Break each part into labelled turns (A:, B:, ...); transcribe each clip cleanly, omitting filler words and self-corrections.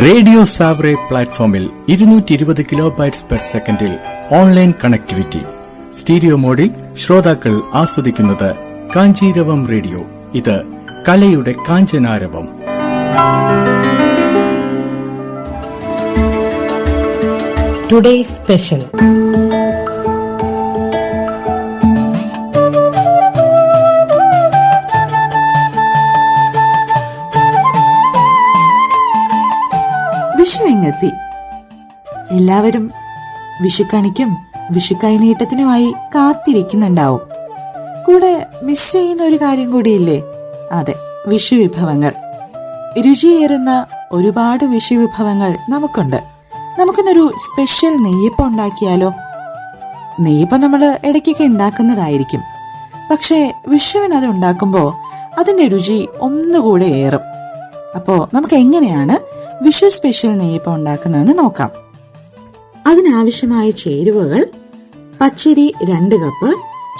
A: Radio സാവറെ പ്ലാറ്റ്ഫോമിൽ 220 kilobytes per സെക്കൻഡിൽ online connectivity. Stereo മോഡിൽ ശ്രോതാക്കൾ ആസ്വദിക്കുന്നത് കാഞ്ചീരവം റേഡിയോ. ഇത് കലയുടെ കാഞ്ചനാരവം.
B: Today special.
C: വിഷുവിങ്ങെത്തി. എല്ലാവരും വിഷുക്കണിക്കും വിഷുക്കൈനീട്ടത്തിനുമായി കാത്തിരിക്കുന്നുണ്ടാവും. കൂടെ മിസ് ചെയ്യുന്ന ഒരു കാര്യം കൂടിയില്ലേ? അതെ, വിഷു വിഭവങ്ങൾ. രുചിയേറുന്ന ഒരുപാട് വിഷു വിഭവങ്ങൾ നമുക്കുണ്ട്. നമുക്കിന്നൊരു സ്പെഷ്യൽ നെയ്യപ്പം ഉണ്ടാക്കിയാലോ? നെയ്യപ്പം നമ്മൾ ഇടയ്ക്കൊക്കെ ഉണ്ടാക്കുന്നതായിരിക്കും. പക്ഷേ വിഷുവിന് അത് ഉണ്ടാക്കുമ്പോൾ അതിന്റെ രുചി ഒന്നുകൂടെ ഏറും. അപ്പോൾ നമുക്ക് എങ്ങനെയാണ് വിഷു സ്പെഷ്യൽ നെയ്യപ്പം ഉണ്ടാക്കുന്നതെന്ന് നോക്കാം. അതിനാവശ്യമായ ചേരുവകൾ: പച്ചരി 2 കപ്പ്,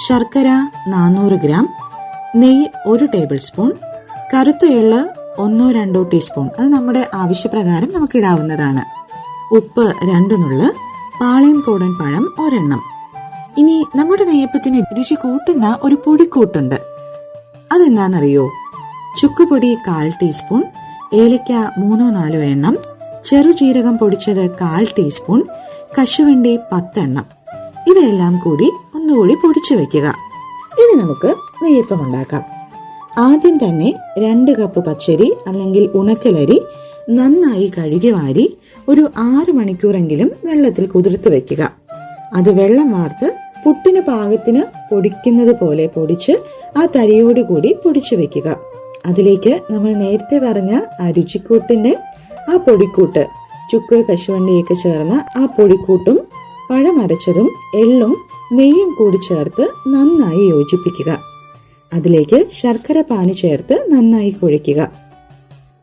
C: ശർക്കര 400 ഗ്രാം, നെയ്യ് 1 ടേബിൾ സ്പൂൺ, കറുത്ത എള്ള് 1-2 ടീസ്പൂൺ, അത് നമ്മുടെ ആവശ്യപ്രകാരം നമുക്ക് ഇടാവുന്നതാണ്, ഉപ്പ് 2 നുള്ള്, പാളയം കോടൻ പഴം 1 ഇനി നമ്മുടെ നെയ്യപ്പത്തിന് രുചി കൂട്ടുന്ന ഒരു പൊടിക്കൂട്ടുണ്ട്. അതെന്താണെന്നറിയോ? ചുക്കുപൊടി 1/4 ടീസ്പൂൺ, ഏലക്ക 3-4 ചെറുജീരകം പൊടിച്ചത് 1/4 ടീസ്പൂൺ, കശുവണ്ടി 10 ഇവയെല്ലാം കൂടി ഒന്നുകൂടി പൊടിച്ചു വെക്കുക. ഇനി നമുക്ക് നെയ്യപ്പം ഉണ്ടാക്കാം. ആദ്യം തന്നെ 2 കപ്പ് പച്ചരി അല്ലെങ്കിൽ ഉണക്കലരി നന്നായി കഴുകി വാരി ഒരു 6 മണിക്കൂറെങ്കിലും വെള്ളത്തിൽ കുതിർത്ത് വെക്കുക. അത് വെള്ളം വാർത്ത് പുട്ടിന് പാകത്തിന് പൊടിക്കുന്നത് പോലെ പൊടിച്ച് ആ തരിയോടുകൂടി പൊടിച്ചു വെക്കുക. അതിലേക്ക് നമ്മൾ നേരത്തെ പറഞ്ഞ ആ രുചിക്കൂട്ടിന്റെ ആ പൊടിക്കൂട്ട്, ചുക്ക് കശുവണ്ടിയൊക്കെ ചേർന്ന ആ പൊടിക്കൂട്ടും പഴമരച്ചതും എള്ളും നെയ്യും കൂടി ചേർത്ത് നന്നായി യോജിപ്പിക്കുക. അതിലേക്ക് ശർക്കര പാനി ചേർത്ത് നന്നായി കുഴയ്ക്കുക.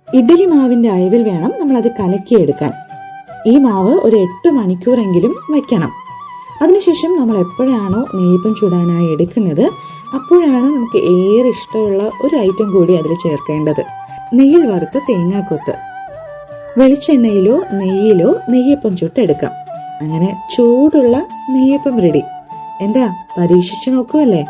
C: ഇഡ്ഡലി മാവിന്റെ അയവിൽ വേണം നമ്മൾ അത് കലക്കിയെടുക്കാൻ. ഈ മാവ് ഒരു 8 മണിക്കൂറെങ്കിലും വെക്കണം. അതിനുശേഷം നമ്മൾ എപ്പോഴാണോ നെയ്യപ്പം ചൂടാനായി എടുക്കുന്നത് അപ്പോഴാണ് നമുക്ക് ഏറെ ഇഷ്ടമുള്ള ഒരു ഐറ്റം കൂടി അതിൽ ചേർക്കേണ്ടത്: നെയ്യിൽ വറുത്ത തേങ്ങാക്കൊത്ത്. വെളിച്ചെണ്ണയിലോ നെയ്യിലോ നെയ്യപ്പം ചുട്ടെടുക്കാം. അങ്ങനെ ചൂടുള്ള നെയ്യപ്പം റെഡി. എന്താ, പരീക്ഷിച്ചു നോക്കുമല്ലേ?